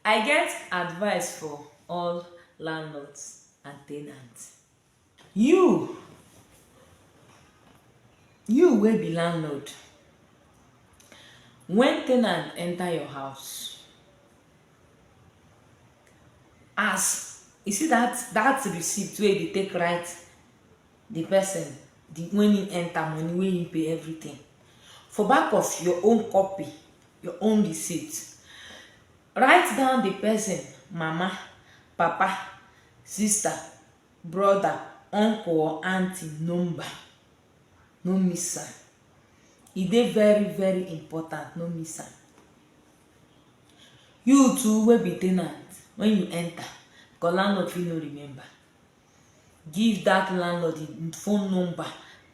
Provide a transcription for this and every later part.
I get advice for all landlords and tenants. You will be landlord. When tenant enter your house, as you see that receipt where they take write the person, the when he enter money, when he pay everything. For back of your own copy, your own receipt, write down the person, mama, papa, sister, brother, uncle or auntie number. No miss am. E dey very important, no miss am. You too wey be ten ant, when you enter, because landlord fit no remember, give that landlord the phone number,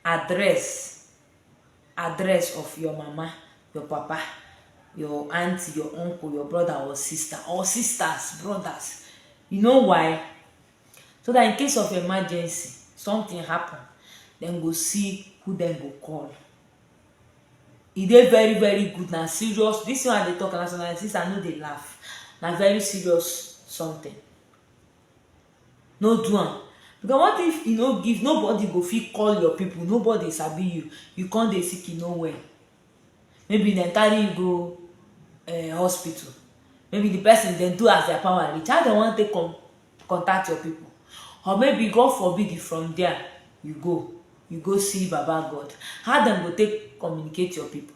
address of your mama, your papa, your auntie, your uncle, your brother or sister, or sisters, brothers. You know why? So that in case of emergency, something happen, dem go see who dem go call. E dey very good. Na serious, this one I dey talk na so, na since I no dey laugh, na very serious something. No do am, because what if you no give, nobody go fit call your people, nobody sabi you come dey sick, you no well. Maybe dem carry you go hospital, maybe the person dem do as their power reach, how dem wan take contact your people? Or maybe God forbid, from there you go see baba God, how dem go take communicate your people?